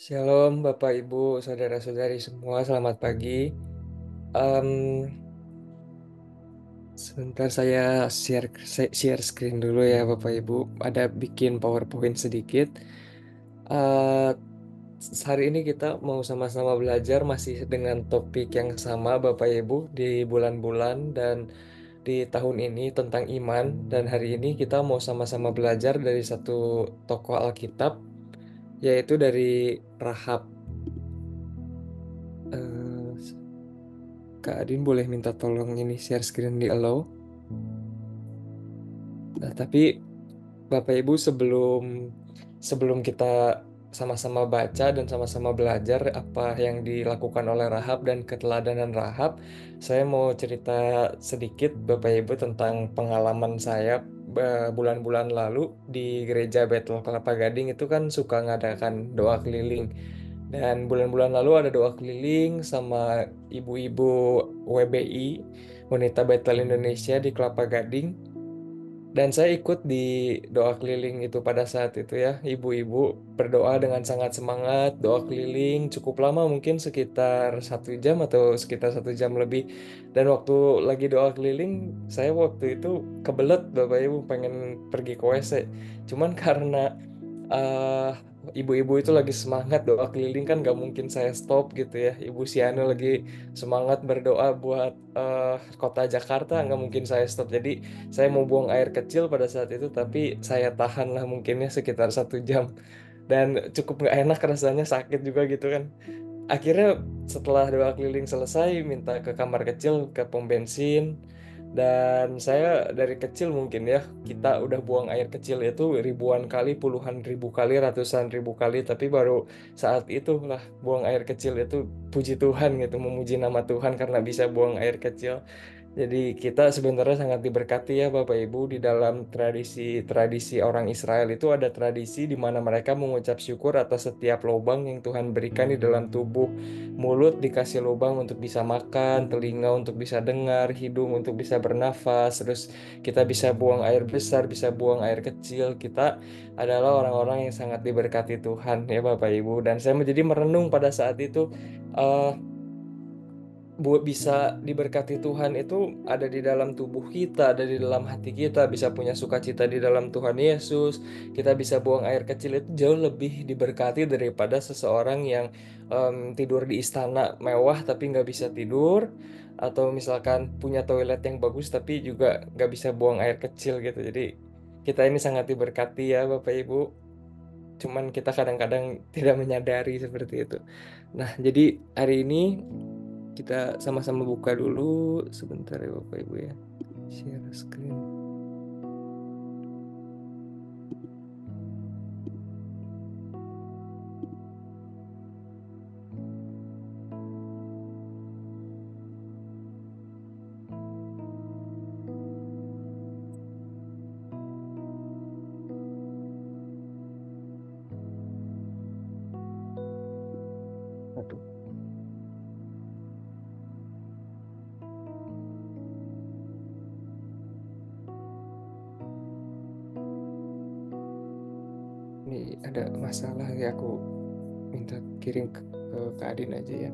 Shalom Bapak Ibu, saudara-saudari semua, selamat pagi. Em, Sebentar saya share screen dulu ya Bapak Ibu. Ada bikin PowerPoint sedikit. Eh, Hari ini kita mau sama-sama belajar masih dengan topik yang sama Bapak Ibu di bulan-bulan dan di tahun ini tentang iman. Dan hari ini kita mau sama-sama belajar dari satu tokoh Alkitab, yaitu dari Rahab. Eh, Kak Adin boleh minta tolong ini share screen di allow. Nah, tapi Bapak Ibu sebelum sebelum kita sama-sama baca dan sama-sama belajar apa yang dilakukan oleh Rahab dan keteladanan Rahab, saya mau cerita sedikit Bapak Ibu tentang pengalaman saya bulan-bulan lalu di gereja Bethel Kelapa Gading itu kan suka ngadakan doa keliling. Dan bulan-bulan lalu ada doa keliling sama ibu-ibu WBI, Wanita Bethel Indonesia di Kelapa Gading. Dan saya ikut di doa keliling itu pada saat itu ya. Ibu-ibu berdoa dengan sangat semangat, doa keliling cukup lama mungkin sekitar 1 jam atau sekitar 1 jam lebih. Dan waktu lagi doa keliling, saya waktu itu kebelet Bapak Ibu pengen pergi ke WC. Cuman karena eh ibu-ibu itu lagi semangat doa keliling kan gak mungkin saya stop gitu ya. Ibu Siano lagi semangat berdoa buat kota Jakarta, nggak mungkin saya stop. Jadi saya mau buang air kecil pada saat itu, tapi saya tahan lah mungkinnya sekitar 1 jam. Dan cukup nggak enak rasanya, sakit juga gitu kan. Akhirnya setelah doa keliling selesai, minta ke kamar kecil, ke pom bensin. Dan saya dari kecil mungkin ya, kita udah buang air kecil itu ribuan kali, puluhan ribu kali, ratusan ribu kali. Tapi baru saat itulah buang air kecil itu puji Tuhan gitu, memuji nama Tuhan karena bisa buang air kecil. Jadi kita sebenarnya sangat diberkati ya Bapak Ibu, di dalam tradisi-tradisi orang Israel itu ada tradisi di mana mereka mengucap syukur atas setiap lubang yang Tuhan berikan di dalam tubuh. Mulut dikasih lubang untuk bisa makan, telinga untuk bisa dengar, hidung untuk bisa bernafas, terus kita bisa buang air besar, bisa buang air kecil. Kita adalah orang-orang yang sangat diberkati Tuhan ya Bapak Ibu. Dan saya menjadi merenung pada saat itu, eh, buat bisa diberkati Tuhan itu ada di dalam tubuh kita, ada di dalam hati kita, bisa punya sukacita di dalam Tuhan Yesus, kita bisa buang air kecil itu jauh lebih diberkati daripada seseorang yang tidur di istana mewah tapi nggak bisa tidur, atau misalkan punya toilet yang bagus tapi juga nggak bisa buang air kecil gitu. Jadi kita ini sangat diberkati ya Bapak Ibu. Cuman kita kadang-kadang tidak menyadari seperti itu. Nah, jadi hari ini kita sama-sama buka dulu sebentar ya Bapak Ibu ya. Share screen. Aduh, ini ada masalah ya, aku minta kirim ke Kak Adin aja ya.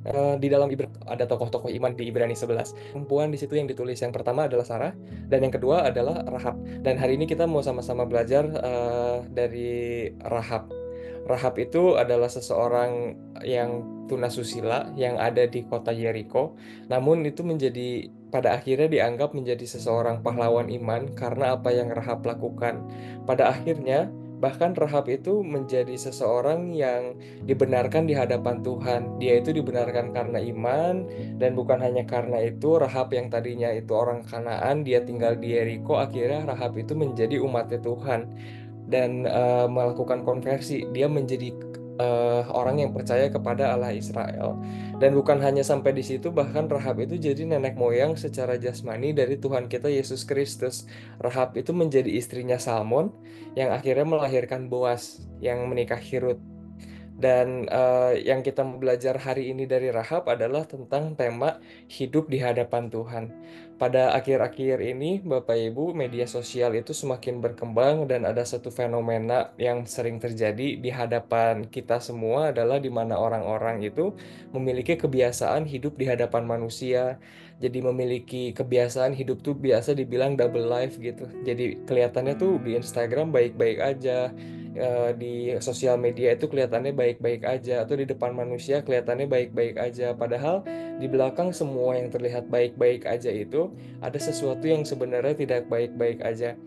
Nah, di dalam ada tokoh-tokoh iman di Ibrani 11. Perempuan di situ yang ditulis yang pertama adalah Sarah dan yang kedua adalah Rahab. Dan hari ini kita mau sama-sama belajar dari Rahab. Rahab itu adalah seseorang yang tunasusila yang ada di kota Yeriko. Namun itu pada akhirnya dianggap menjadi seseorang pahlawan iman karena apa yang Rahab lakukan. Pada akhirnya bahkan Rahab itu menjadi seseorang yang dibenarkan di hadapan Tuhan. Dia itu dibenarkan karena iman, dan bukan hanya karena itu Rahab yang tadinya itu orang Kanaan, dia tinggal di Yeriko, akhirnya Rahab itu menjadi umatnya Tuhan dan melakukan konversi. Dia menjadi orang yang percaya kepada Allah Israel. Dan bukan hanya sampai di situ, bahkan Rahab itu jadi nenek moyang secara jasmani dari Tuhan kita Yesus Kristus. Rahab itu menjadi istrinya Salmon yang akhirnya melahirkan Boas yang menikahi Rut. Dan yang kita mau belajar hari ini dari Rahab adalah tentang tema hidup di hadapan Tuhan. Pada akhir-akhir ini, Bapak Ibu, media sosial itu semakin berkembang dan ada satu fenomena yang sering terjadi di hadapan kita semua adalah di mana orang-orang itu memiliki kebiasaan hidup di hadapan manusia. Jadi memiliki kebiasaan hidup tuh biasa dibilang double life gitu. Jadi kelihatannya tuh di Instagram baik-baik aja, di sosial media itu kelihatannya baik-baik aja, atau di depan manusia kelihatannya baik-baik aja, padahal di belakang semua yang terlihat baik-baik aja itu ada sesuatu yang sebenarnya tidak baik-baik aja.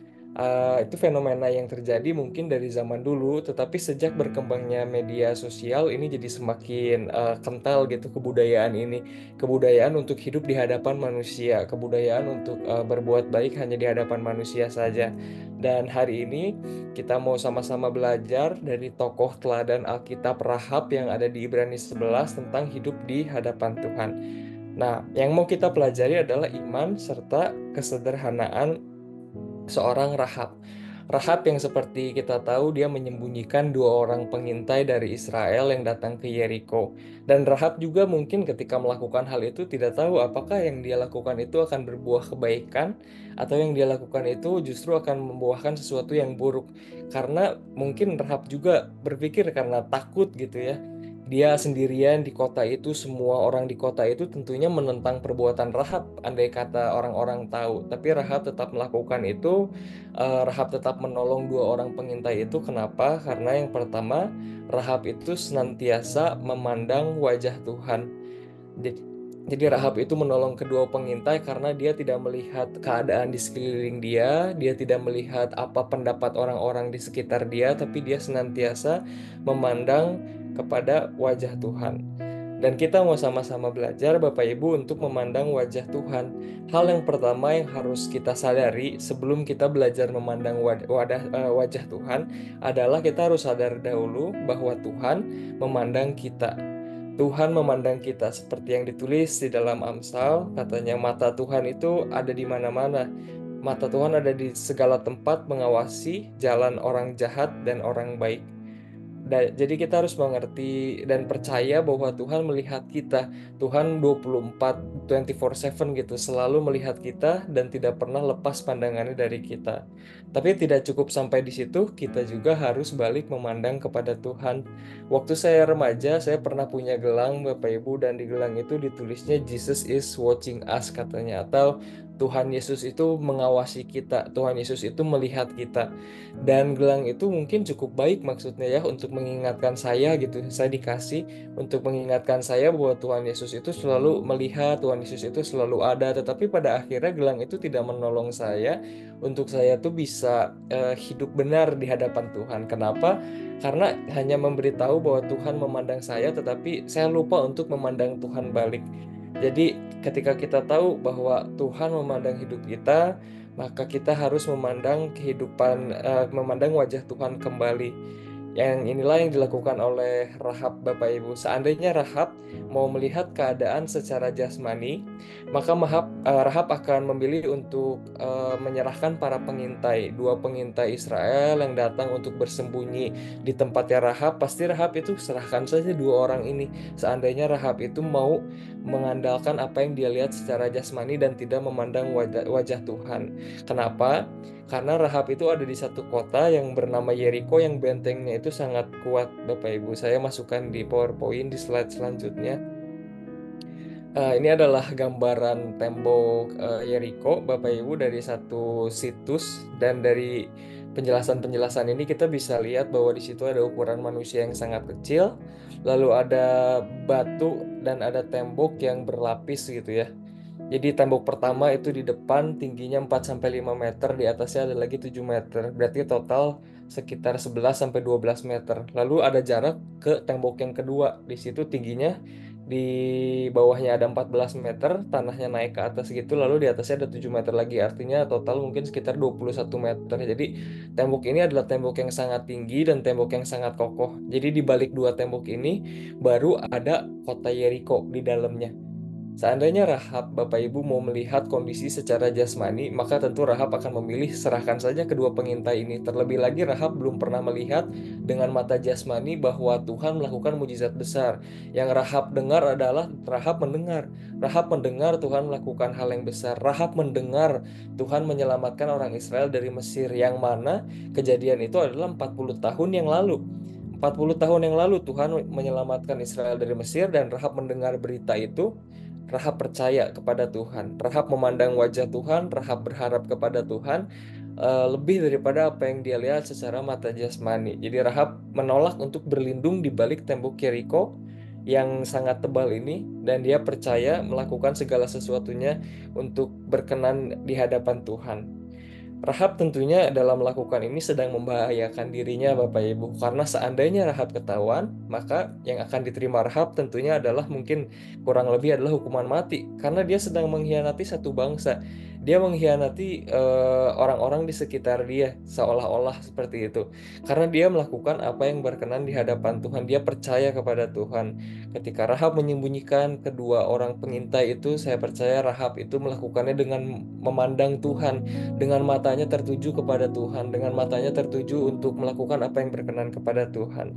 Itu fenomena yang terjadi mungkin dari zaman dulu, tetapi sejak berkembangnya media sosial ini jadi semakin kental gitu kebudayaan ini, kebudayaan untuk hidup di hadapan manusia, kebudayaan untuk berbuat baik hanya di hadapan manusia saja. Dan hari ini kita mau sama-sama belajar dari tokoh teladan Alkitab Rahab yang ada di Ibrani 11 tentang hidup di hadapan Tuhan. Nah, yang mau kita pelajari adalah iman serta kesederhanaan seorang Rahab. Rahab yang seperti kita tahu dia menyembunyikan dua orang pengintai dari Israel yang datang ke Yeriko. Dan Rahab juga mungkin ketika melakukan hal itu tidak tahu apakah yang dia lakukan itu akan berbuah kebaikan atau yang dia lakukan itu justru akan membuahkan sesuatu yang buruk. Karena mungkin Rahab juga berpikir karena takut gitu ya. Dia sendirian di kota itu, semua orang di kota itu tentunya menentang perbuatan Rahab, andai kata orang-orang tahu. Tapi Rahab tetap melakukan itu. Rahab tetap menolong dua orang pengintai itu. Kenapa? Karena yang pertama, Rahab itu senantiasa memandang wajah Tuhan. Jadi, jadi Rahab itu menolong kedua pengintai karena dia tidak melihat keadaan di sekeliling dia, dia tidak melihat apa pendapat orang-orang di sekitar dia, tapi dia senantiasa memandang kepada wajah Tuhan. Dan kita mau sama-sama belajar Bapak Ibu untuk memandang wajah Tuhan. Hal yang pertama yang harus kita sadari sebelum kita belajar memandang wajah Tuhan adalah kita harus sadar dahulu bahwa Tuhan memandang kita. Tuhan memandang kita seperti yang ditulis di dalam Amsal, katanya mata Tuhan itu ada di mana-mana. Mata Tuhan ada di segala tempat mengawasi jalan orang jahat dan orang baik. Jadi kita harus mengerti dan percaya bahwa Tuhan melihat kita. Tuhan 24/7 gitu, selalu melihat kita dan tidak pernah lepas pandangannya dari kita. Tapi tidak cukup sampai di situ, kita juga harus balik memandang kepada Tuhan. Waktu saya remaja, saya pernah punya gelang Bapak Ibu, dan di gelang itu ditulisnya Jesus is watching us katanya, atau Tuhan Yesus itu mengawasi kita, Tuhan Yesus itu melihat kita. Dan gelang itu mungkin cukup baik maksudnya ya untuk mengingatkan saya gitu. Saya dikasih untuk mengingatkan saya bahwa Tuhan Yesus itu selalu melihat, Tuhan Yesus itu selalu ada. Tetapi pada akhirnya gelang itu tidak menolong saya untuk saya tuh bisa hidup benar di hadapan Tuhan. Kenapa? Karena hanya memberitahu bahwa Tuhan memandang saya, tetapi saya lupa untuk memandang Tuhan balik. Jadi ketika kita tahu bahwa Tuhan memandang hidup kita, maka kita harus memandang kehidupan, memandang wajah Tuhan kembali. Yang inilah yang dilakukan oleh Rahab Bapak Ibu. Seandainya Rahab mau melihat keadaan secara jasmani, maka Rahab akan memilih untuk menyerahkan para pengintai, dua pengintai Israel yang datang untuk bersembunyi di tempatnya Rahab. Pasti Rahab itu serahkan saja dua orang ini. Seandainya Rahab itu mau mengandalkan apa yang dia lihat secara jasmani dan tidak memandang wajah Tuhan. Kenapa? Karena Rahab itu ada di satu kota yang bernama Yeriko yang bentengnya itu sangat kuat, Bapak Ibu. Saya masukkan di PowerPoint di slide selanjutnya. Ini adalah gambaran tembok Yeriko, Bapak Ibu, dari satu situs, dan dari penjelasan-penjelasan ini kita bisa lihat bahwa di situ ada ukuran manusia yang sangat kecil, lalu ada batu dan ada tembok yang berlapis gitu ya. Jadi tembok pertama itu di depan tingginya 4-5 meter, di atasnya ada lagi 7 meter. Berarti total sekitar 11-12 meter. Lalu ada jarak ke tembok yang kedua. Di situ tingginya di bawahnya ada 14 meter, tanahnya naik ke atas gitu, lalu di atasnya ada 7 meter lagi, artinya total mungkin sekitar 21 meter. Jadi tembok ini adalah tembok yang sangat tinggi dan tembok yang sangat kokoh. Jadi di balik dua tembok ini baru ada kota Yeriko di dalamnya. Seandainya Rahab, Bapak Ibu, mau melihat kondisi secara jasmani, maka tentu Rahab akan memilih serahkan saja kedua pengintai ini. Terlebih lagi Rahab belum pernah melihat dengan mata jasmani bahwa Tuhan melakukan mujizat besar. Yang Rahab dengar adalah Rahab mendengar. Rahab mendengar Tuhan melakukan hal yang besar. Rahab mendengar Tuhan menyelamatkan orang Israel dari Mesir, yang mana kejadian itu adalah 40 tahun yang lalu. 40 tahun yang lalu Tuhan menyelamatkan Israel dari Mesir, dan Rahab mendengar berita itu. Rahab percaya kepada Tuhan. Rahab memandang wajah Tuhan. Rahab berharap kepada Tuhan lebih daripada apa yang dia lihat secara mata jasmani. Jadi Rahab menolak untuk berlindung di balik tembok Yeriko yang sangat tebal ini, dan dia percaya melakukan segala sesuatunya untuk berkenan di hadapan Tuhan. Rahab tentunya dalam melakukan ini sedang membahayakan dirinya, Bapak Ibu, karena seandainya Rahab ketahuan, maka yang akan diterima Rahab tentunya adalah mungkin kurang lebih adalah hukuman mati, karena dia sedang mengkhianati satu bangsa. Dia mengkhianati orang-orang di sekitar dia, seolah-olah seperti itu, karena dia melakukan apa yang berkenan di hadapan Tuhan. Dia percaya kepada Tuhan. Ketika Rahab menyembunyikan kedua orang pengintai itu, saya percaya Rahab itu melakukannya dengan memandang Tuhan, dengan matanya tertuju kepada Tuhan, dengan matanya tertuju untuk melakukan apa yang berkenan kepada Tuhan.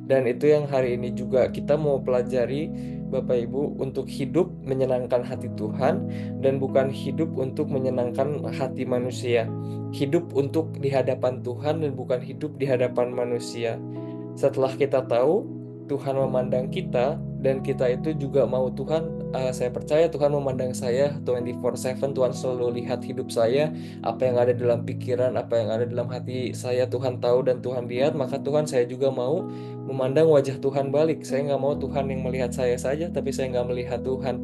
Dan itu yang hari ini juga kita mau pelajari, Bapak Ibu, untuk hidup menyenangkan hati Tuhan dan bukan hidup untuk menyenangkan hati manusia. Hidup untuk di hadapan Tuhan dan bukan hidup di hadapan manusia. Setelah kita tahu Tuhan memandang kita dan kita itu juga mau Tuhan, saya percaya Tuhan memandang saya 24/7. Tuhan selalu lihat hidup saya, apa yang ada dalam pikiran, apa yang ada dalam hati saya, Tuhan tahu dan Tuhan lihat. Maka Tuhan, saya juga mau memandang wajah Tuhan balik. Saya nggak mau Tuhan yang melihat saya saja, tapi saya nggak melihat Tuhan.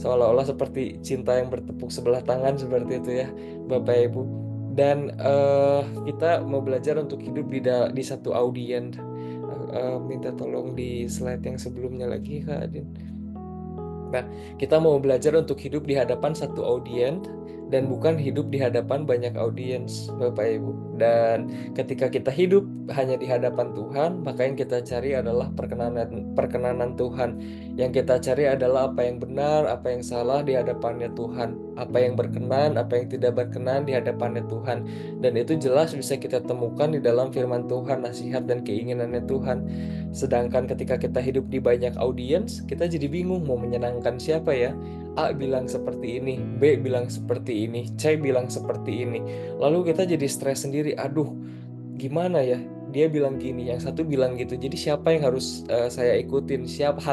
Seolah-olah seperti cinta yang bertepuk sebelah tangan, seperti itu ya, Bapak Ibu. Dan kita mau belajar untuk hidup di satu audiens. Minta tolong di slide yang sebelumnya lagi, Kak Adin. Nah, kita mau belajar untuk hidup di hadapan satu audiens dan bukan hidup di hadapan banyak audiens, Bapak Ibu. Dan ketika kita hidup hanya di hadapan Tuhan, maka yang kita cari adalah perkenanan Tuhan. Yang kita cari adalah apa yang benar, apa yang salah di hadapannya Tuhan, apa yang berkenan, apa yang tidak berkenan di hadapannya Tuhan. Dan itu jelas bisa kita temukan di dalam firman Tuhan, nasihat dan keinginannya Tuhan. Sedangkan ketika kita hidup di banyak audiens, kita jadi bingung mau menyenangkan siapa ya. A bilang seperti ini, B bilang seperti ini, C bilang seperti ini. Lalu kita jadi stres sendiri. Aduh, gimana ya? Dia bilang gini, yang satu bilang gitu. Jadi siapa yang harus saya ikutin? Siapa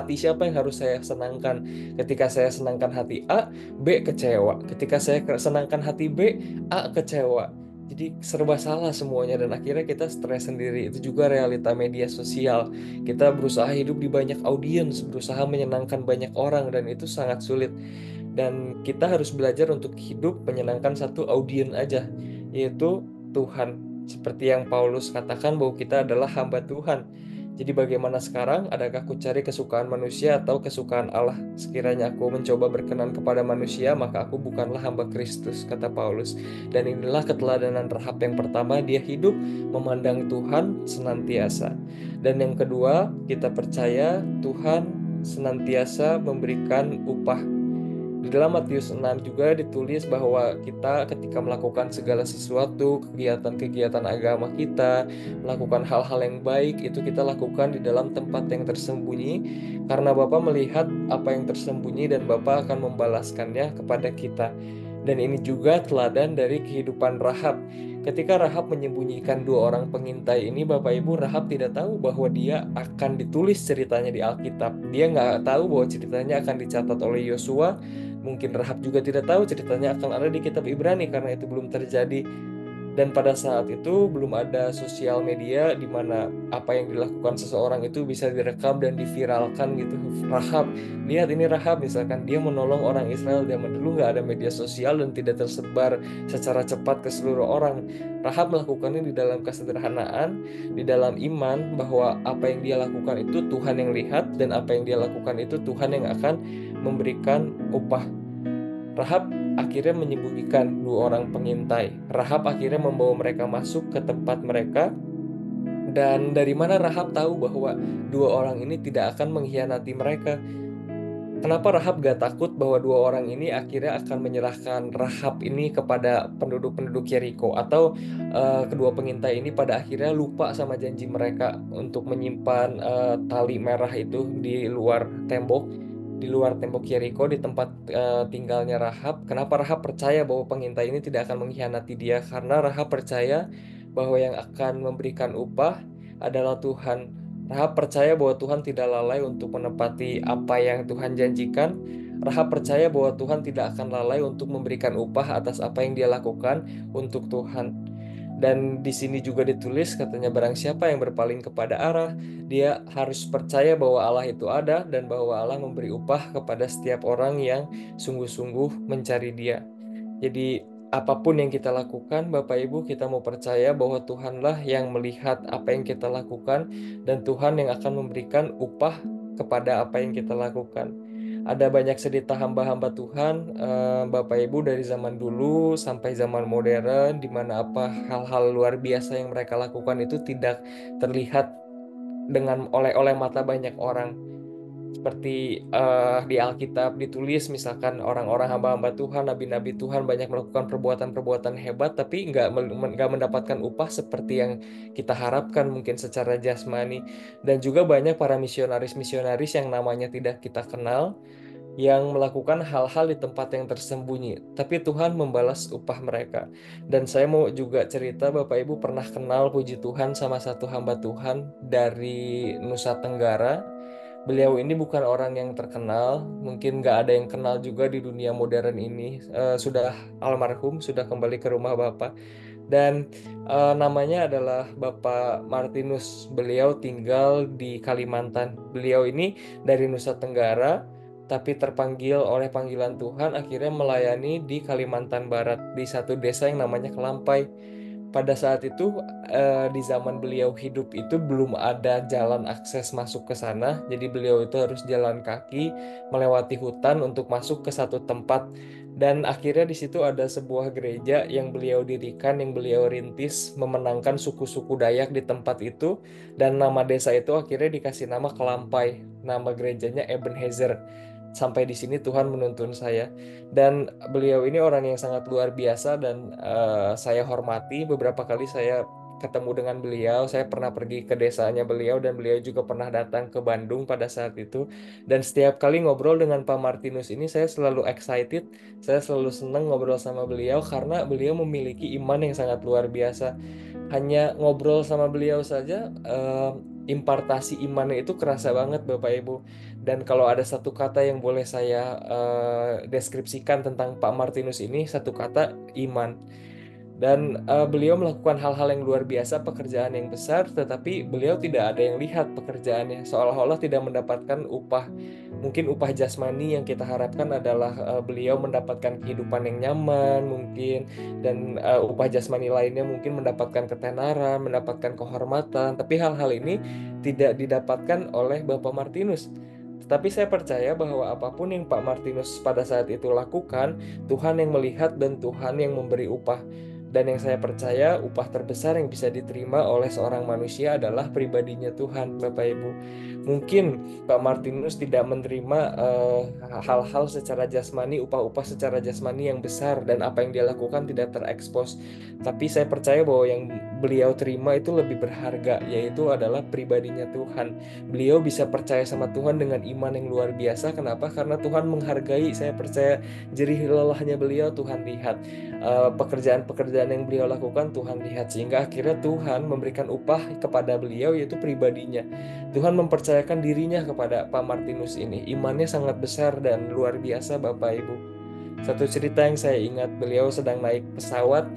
yang harus saya senangkan? Ketika saya senangkan hati A, B kecewa. Ketika saya senangkan hati B, A kecewa. Jadi serba salah semuanya dan akhirnya kita stres sendiri. Itu juga realita media sosial. Kita berusaha hidup di banyak audiens, berusaha menyenangkan banyak orang, dan itu sangat sulit. Dan kita harus belajar untuk hidup menyenangkan satu audiens aja, yaitu Tuhan. Seperti yang Paulus katakan bahwa kita adalah hamba Tuhan. Jadi bagaimana sekarang? Adakah aku cari kesukaan manusia atau kesukaan Allah? Sekiranya aku mencoba berkenan kepada manusia, maka aku bukanlah hamba Kristus, kata Paulus. Dan inilah keteladanan Rahab yang pertama, dia hidup memandang Tuhan senantiasa. Dan yang kedua, kita percaya Tuhan senantiasa memberikan upah. Di dalam Matius 6 juga ditulis bahwa kita ketika melakukan segala sesuatu, kegiatan-kegiatan agama kita, melakukan hal-hal yang baik, itu kita lakukan di dalam tempat yang tersembunyi, karena Bapa melihat apa yang tersembunyi dan Bapa akan membalaskannya kepada kita. Dan ini juga teladan dari kehidupan Rahab. Ketika Rahab menyembunyikan dua orang pengintai ini, Bapak Ibu, Rahab tidak tahu bahwa dia akan ditulis ceritanya di Alkitab. Dia nggak tahu bahwa ceritanya akan dicatat oleh Yosua. Mungkin Rahab juga tidak tahu ceritanya akan ada di kitab Ibrani karena itu belum terjadi. Dan pada saat itu belum ada sosial media di mana apa yang dilakukan seseorang itu bisa direkam dan diviralkan gitu. Rahab, lihat ini Rahab misalkan, dia menolong orang Israel. Zaman dulu nggak ada media sosial dan tidak tersebar secara cepat ke seluruh orang. Rahab melakukannya di dalam kesederhanaan, di dalam iman bahwa apa yang dia lakukan itu Tuhan yang lihat, dan apa yang dia lakukan itu Tuhan yang akan memberikan upah. Rahab akhirnya menyembunyikan dua orang pengintai. Rahab akhirnya membawa mereka masuk ke tempat mereka. Dan dari mana Rahab tahu bahwa dua orang ini tidak akan mengkhianati mereka? Kenapa Rahab gak takut bahwa dua orang ini akhirnya akan menyerahkan Rahab ini kepada penduduk-penduduk Yeriko? Atau kedua pengintai ini pada akhirnya lupa sama janji mereka untuk menyimpan tali merah itu di luar tembok Yeriko, di tempat tinggalnya Rahab. Kenapa Rahab percaya bahwa pengintai ini tidak akan mengkhianati dia? Karena Rahab percaya bahwa yang akan memberikan upah adalah Tuhan. Rahab percaya bahwa Tuhan tidak lalai untuk menepati apa yang Tuhan janjikan. Rahab percaya bahwa Tuhan tidak akan lalai untuk memberikan upah atas apa yang dia lakukan untuk Tuhan. Dan di sini juga ditulis, katanya barang siapa yang berpaling kepada Allah, dia harus percaya bahwa Allah itu ada dan bahwa Allah memberi upah kepada setiap orang yang sungguh-sungguh mencari Dia. Jadi apapun yang kita lakukan, Bapak Ibu, kita mau percaya bahwa Tuhanlah yang melihat apa yang kita lakukan, dan Tuhan yang akan memberikan upah kepada apa yang kita lakukan. Ada banyak cerita hamba-hamba Tuhan, Bapak Ibu, dari zaman dulu sampai zaman modern, di mana apa hal-hal luar biasa yang mereka lakukan itu tidak terlihat oleh mata banyak orang. Seperti di Alkitab ditulis, misalkan orang-orang hamba-hamba Tuhan, nabi-nabi Tuhan banyak melakukan perbuatan-perbuatan hebat, tapi nggak mendapatkan upah seperti yang kita harapkan mungkin secara jasmani. Dan juga banyak para misionaris-misionaris yang namanya tidak kita kenal, yang melakukan hal-hal di tempat yang tersembunyi, tapi Tuhan membalas upah mereka. Dan saya mau juga cerita, Bapak Ibu pernah kenal, puji Tuhan, sama satu hamba Tuhan dari Nusa Tenggara. Beliau ini bukan orang yang terkenal, mungkin nggak ada yang kenal juga di dunia modern ini. Sudah almarhum, sudah kembali ke rumah Bapak. Dan namanya adalah Bapak Martinus. Beliau tinggal di Kalimantan. Beliau ini dari Nusa Tenggara, tapi terpanggil oleh panggilan Tuhan akhirnya melayani di Kalimantan Barat, di satu desa yang namanya Kelampai. Pada saat itu, di zaman beliau hidup itu belum ada jalan akses masuk ke sana, jadi beliau itu harus jalan kaki melewati hutan untuk masuk ke satu tempat. Dan akhirnya di situ ada sebuah gereja yang beliau dirikan, yang beliau rintis, memenangkan suku-suku Dayak di tempat itu, dan nama desa itu akhirnya dikasih nama Kelampai. Nama gerejanya Ebenezer. Sampai di sini Tuhan menuntun saya. Dan beliau ini orang yang sangat luar biasa, dan saya hormati. Beberapa kali saya ketemu dengan beliau, saya pernah pergi ke desanya beliau, dan beliau juga pernah datang ke Bandung pada saat itu. Dan setiap kali ngobrol dengan Pak Martinus ini, saya selalu excited, saya selalu senang ngobrol sama beliau, karena beliau memiliki iman yang sangat luar biasa. Hanya ngobrol sama beliau saja, impartasi imannya itu kerasa banget, Bapak Ibu. Dan kalau ada satu kata yang boleh saya deskripsikan tentang Pak Martinus ini, satu kata: iman. Dan beliau melakukan hal-hal yang luar biasa, pekerjaan yang besar, tetapi beliau tidak ada yang lihat pekerjaannya, seolah-olah tidak mendapatkan upah. Mungkin upah jasmani yang kita harapkan adalah beliau mendapatkan kehidupan yang nyaman, mungkin, dan upah jasmani lainnya mungkin mendapatkan ketenaran, mendapatkan kehormatan. Tapi hal-hal ini tidak didapatkan oleh Bapak Martinus. Tetapi saya percaya bahwa apapun yang Pak Martinus pada saat itu lakukan, Tuhan yang melihat dan Tuhan yang memberi upah. Dan yang saya percaya, upah terbesar yang bisa diterima oleh seorang manusia adalah pribadinya Tuhan, Bapak Ibu. Mungkin Pak Martinus tidak menerima hal-hal secara jasmani, upah-upah secara jasmani yang besar, dan apa yang dia lakukan tidak terekspos. Tapi saya percaya bahwa yang beliau terima itu lebih berharga, yaitu adalah pribadinya Tuhan. Beliau bisa percaya sama Tuhan dengan iman yang luar biasa. Kenapa? Karena Tuhan menghargai. Saya percaya jerih lelahnya beliau Tuhan lihat. Pekerjaan-pekerjaan yang beliau lakukan Tuhan lihat, sehingga akhirnya Tuhan memberikan upah kepada beliau, yaitu pribadinya. Tuhan mempercayakan dirinya kepada Pak Martinus ini. Imannya sangat besar dan luar biasa, Bapak Ibu. Satu cerita yang saya ingat, beliau sedang naik pesawat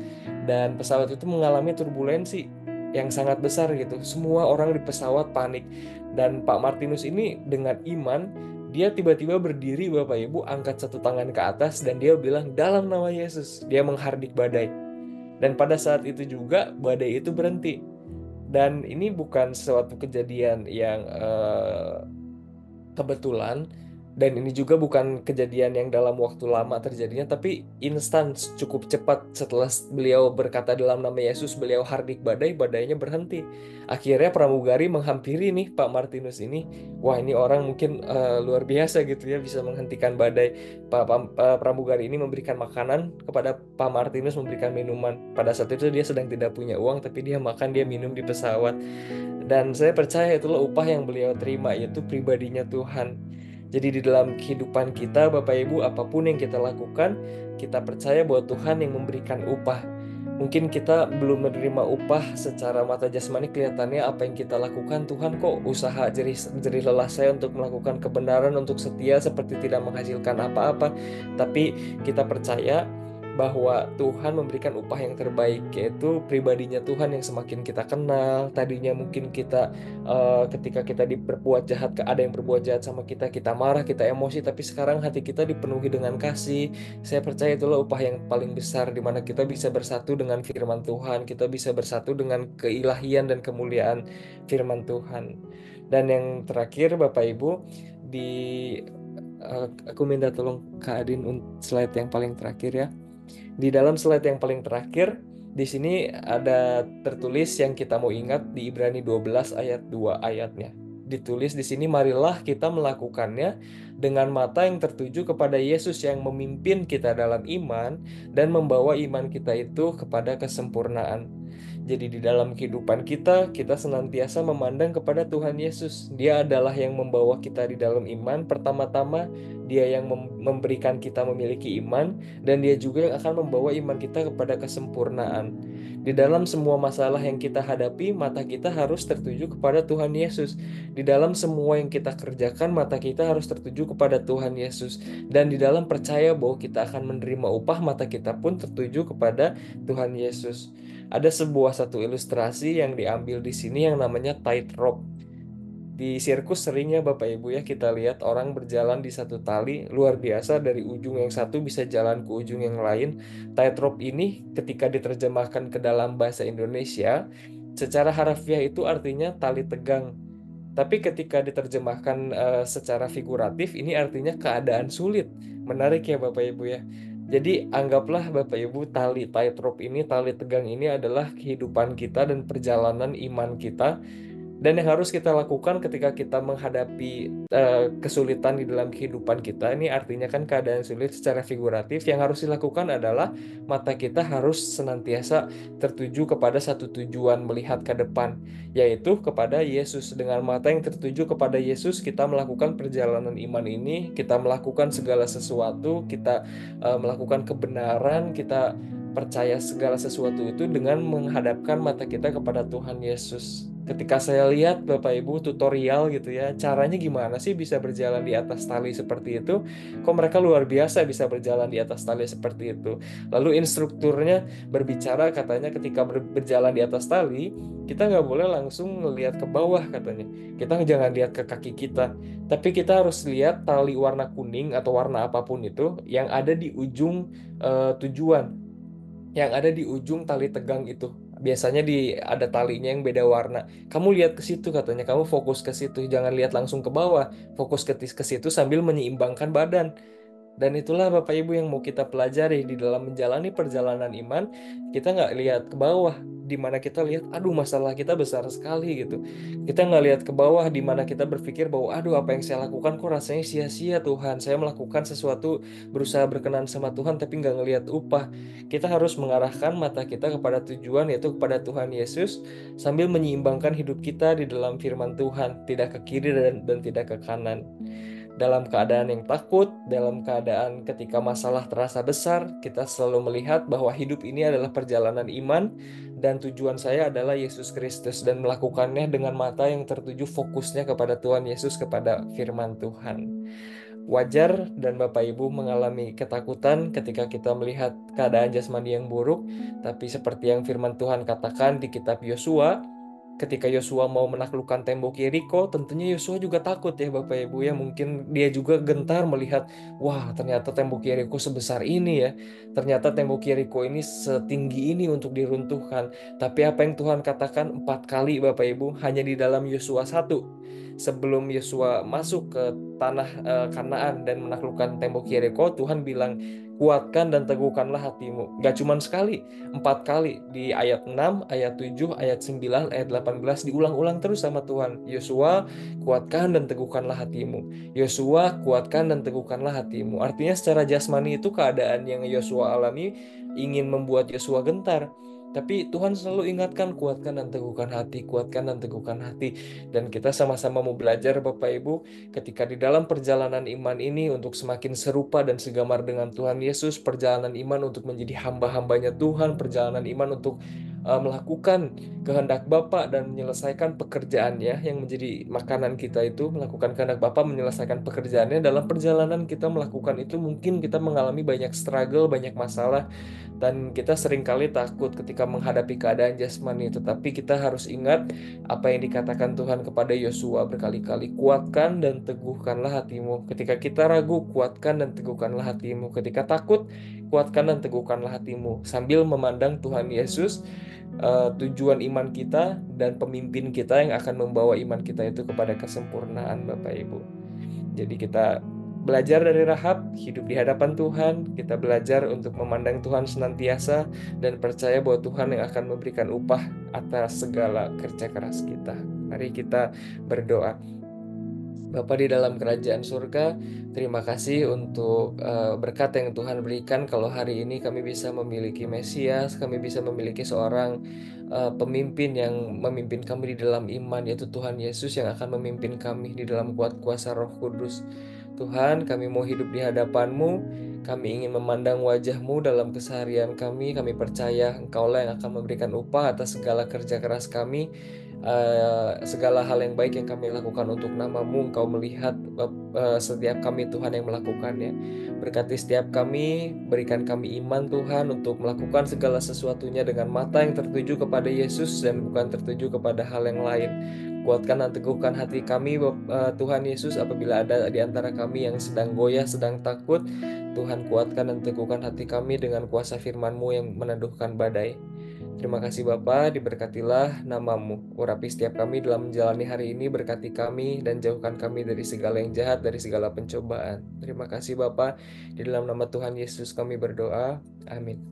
dan pesawat itu mengalami turbulensi yang sangat besar gitu. Semua orang di pesawat panik, dan Pak Martinus ini dengan iman dia tiba-tiba berdiri, Bapak Ibu, angkat satu tangan ke atas dan dia bilang, dalam nama Yesus, dia menghardik badai. Dan pada saat itu juga badai itu berhenti. Dan ini bukan suatu kejadian yang kebetulan, dan ini juga bukan kejadian yang dalam waktu lama terjadinya, tapi instan, cukup cepat. Setelah beliau berkata dalam nama Yesus, beliau hardik badai, badainya berhenti. Akhirnya pramugari menghampiri nih Pak Martinus ini. Wah, ini orang mungkin luar biasa gitu ya, bisa menghentikan badai. Pramugari ini memberikan makanan kepada Pak Martinus, memberikan minuman. Pada saat itu dia sedang tidak punya uang, tapi dia makan, dia minum di pesawat. Dan saya percaya itulah upah yang beliau terima, yaitu pribadinya Tuhan. Jadi di dalam kehidupan kita, Bapak Ibu, apapun yang kita lakukan, kita percaya bahwa Tuhan yang memberikan upah. Mungkin kita belum menerima upah secara mata jasmani, kelihatannya apa yang kita lakukan, Tuhan kok usaha jerih jerih lelah saya untuk melakukan kebenaran, untuk setia, seperti tidak menghasilkan apa-apa. Tapi kita percaya bahwa Tuhan memberikan upah yang terbaik, yaitu pribadinya Tuhan yang semakin kita kenal. Tadinya mungkin kita ketika kita berbuat jahat, ada yang berbuat jahat sama kita, kita marah, kita emosi, tapi sekarang hati kita dipenuhi dengan kasih. Saya percaya itulah upah yang paling besar, di mana kita bisa bersatu dengan firman Tuhan, kita bisa bersatu dengan keilahian dan kemuliaan firman Tuhan. Dan yang terakhir, Bapak Ibu, di aku minta tolong Kak Adin slide yang paling terakhir ya. Di dalam slide yang paling terakhir, di sini ada tertulis yang kita mau ingat di Ibrani 12 ayat 2 ayatnya. Ditulis di sini, marilah kita melakukannya dengan mata yang tertuju kepada Yesus yang memimpin kita dalam iman dan membawa iman kita itu kepada kesempurnaan. Jadi di dalam kehidupan kita, kita senantiasa memandang kepada Tuhan Yesus. Dia adalah yang membawa kita di dalam iman. Pertama-tama, Dia yang memberikan kita memiliki iman, dan Dia juga yang akan membawa iman kita kepada kesempurnaan. Di dalam semua masalah yang kita hadapi, mata kita harus tertuju kepada Tuhan Yesus. Di dalam semua yang kita kerjakan, mata kita harus tertuju kepada Tuhan Yesus. Dan di dalam percaya bahwa kita akan menerima upah, mata kita pun tertuju kepada Tuhan Yesus. Ada satu ilustrasi yang diambil di sini yang namanya tightrope. Di sirkus seringnya Bapak Ibu ya, kita lihat orang berjalan di satu tali, luar biasa, dari ujung yang satu bisa jalan ke ujung yang lain. Tightrope ini ketika diterjemahkan ke dalam bahasa Indonesia, secara harfiah itu artinya tali tegang. Tapi ketika diterjemahkan secara figuratif, ini artinya keadaan sulit. Menarik ya Bapak Ibu ya. Jadi anggaplah Bapak Ibu, tali tightrope ini, tali tegang ini adalah kehidupan kita dan perjalanan iman kita. Dan yang harus kita lakukan ketika kita menghadapi kesulitan di dalam kehidupan kita, ini artinya kan keadaan sulit secara figuratif, yang harus dilakukan adalah mata kita harus senantiasa tertuju kepada satu tujuan, melihat ke depan, yaitu kepada Yesus. Dengan mata yang tertuju kepada Yesus, kita melakukan perjalanan iman ini, kita melakukan segala sesuatu, kita melakukan kebenaran, kita percaya segala sesuatu itu dengan menghadapkan mata kita kepada Tuhan Yesus. Ketika saya lihat Bapak Ibu tutorial gitu ya, caranya gimana sih bisa berjalan di atas tali seperti itu? Kok mereka luar biasa bisa berjalan di atas tali seperti itu? Lalu instrukturnya berbicara, katanya ketika berjalan di atas tali, kita nggak boleh langsung ngelihat ke bawah katanya. Kita jangan lihat ke kaki kita, tapi kita harus lihat tali warna kuning atau warna apapun itu yang ada di ujung tujuan, yang ada di ujung tali tegang itu. Biasanya ada talinya yang beda warna. Kamu lihat ke situ katanya, kamu fokus ke situ, jangan lihat langsung ke bawah. Fokus ke situ sambil menyeimbangkan badan. Dan itulah Bapak Ibu yang mau kita pelajari di dalam menjalani perjalanan iman. Kita nggak lihat ke bawah, di mana kita lihat, aduh masalah kita besar sekali gitu. Kita nggak lihat ke bawah, di mana kita berpikir bahwa, aduh apa yang saya lakukan kok rasanya sia-sia Tuhan. Saya melakukan sesuatu, berusaha berkenan sama Tuhan, tapi nggak ngelihat upah. Kita harus mengarahkan mata kita kepada tujuan, yaitu kepada Tuhan Yesus, sambil menyeimbangkan hidup kita di dalam firman Tuhan, tidak ke kiri dan tidak ke kanan. Dalam keadaan yang takut, dalam keadaan ketika masalah terasa besar, kita selalu melihat bahwa hidup ini adalah perjalanan iman, dan tujuan saya adalah Yesus Kristus, dan melakukannya dengan mata yang tertuju fokusnya kepada Tuhan Yesus, kepada firman Tuhan. wajar dan Bapak Ibu mengalami ketakutan ketika kita melihat keadaan jasmani yang buruk, tapi seperti yang firman Tuhan katakan di kitab Yosua, ketika Yosua mau menaklukkan tembok Yeriko, tentunya Yosua juga takut ya Bapak Ibu ya. Mungkin dia juga gentar melihat, wah ternyata tembok Yeriko sebesar ini ya. Ternyata tembok Yeriko ini setinggi ini untuk diruntuhkan. Tapi apa yang Tuhan katakan 4 kali Bapak Ibu hanya di dalam Yosua 1. Sebelum Yosua masuk ke tanah Kanaan dan menaklukkan tembok Yeriko, Tuhan bilang, kuatkan dan teguhkanlah hatimu. Gak cuman sekali, 4 kali di ayat 6, ayat 7, ayat 9, ayat 18 diulang-ulang terus sama Tuhan. Yosua, kuatkan dan teguhkanlah hatimu. Yosua, kuatkan dan teguhkanlah hatimu. Artinya secara jasmani itu keadaan yang Yosua alami ingin membuat Yosua gentar. Tapi Tuhan selalu ingatkan, kuatkan dan teguhkan hati, kuatkan dan teguhkan hati. Dan kita sama-sama mau belajar Bapak Ibu, ketika di dalam perjalanan iman ini untuk semakin serupa dan segamar dengan Tuhan Yesus, perjalanan iman untuk menjadi hamba-hambanya Tuhan, perjalanan iman untuk melakukan kehendak Bapa dan menyelesaikan pekerjaannya yang menjadi makanan kita itu, melakukan kehendak Bapa, menyelesaikan pekerjaannya. Dalam perjalanan kita melakukan itu mungkin kita mengalami banyak struggle, banyak masalah, dan kita seringkali takut ketika menghadapi keadaan jasmani. Tetapi kita harus ingat apa yang dikatakan Tuhan kepada Yosua berkali-kali, kuatkan dan teguhkanlah hatimu. Ketika kita ragu, kuatkan dan teguhkanlah hatimu. Ketika takut, kuatkan dan teguhkanlah hatimu. Sambil memandang Tuhan Yesus, tujuan iman kita dan pemimpin kita yang akan membawa iman kita itu kepada kesempurnaan Bapak Ibu. Jadi kita belajar dari Rahab, hidup di hadapan Tuhan, kita belajar untuk memandang Tuhan senantiasa dan percaya bahwa Tuhan yang akan memberikan upah atas segala kerja keras kita. Mari kita berdoa. Bapa di dalam kerajaan surga, terima kasih untuk berkat yang Tuhan berikan kalau hari ini kami bisa memiliki Mesias, kami bisa memiliki seorang pemimpin yang memimpin kami di dalam iman, yaitu Tuhan Yesus yang akan memimpin kami di dalam kuat kuasa Roh Kudus. Tuhan, kami mau hidup di hadapan-Mu, kami ingin memandang wajah-Mu dalam keseharian kami percaya Engkaulah yang akan memberikan upah atas segala kerja keras kami, segala hal yang baik yang kami lakukan untuk nama-Mu. Engkau melihat setiap kami Tuhan yang melakukannya. Berkati setiap kami, berikan kami iman Tuhan untuk melakukan segala sesuatunya dengan mata yang tertuju kepada Yesus dan bukan tertuju kepada hal yang lain. Kuatkan dan teguhkan hati kami Tuhan Yesus, apabila ada di antara kami yang sedang goyah, sedang takut. Tuhan, kuatkan dan teguhkan hati kami dengan kuasa firman-Mu yang meneduhkan badai. Terima kasih Bapa, diberkatilah nama-Mu. Urapi setiap kami dalam menjalani hari ini, berkati kami dan jauhkan kami dari segala yang jahat, dari segala pencobaan. Terima kasih Bapa, di dalam nama Tuhan Yesus kami berdoa. Amin.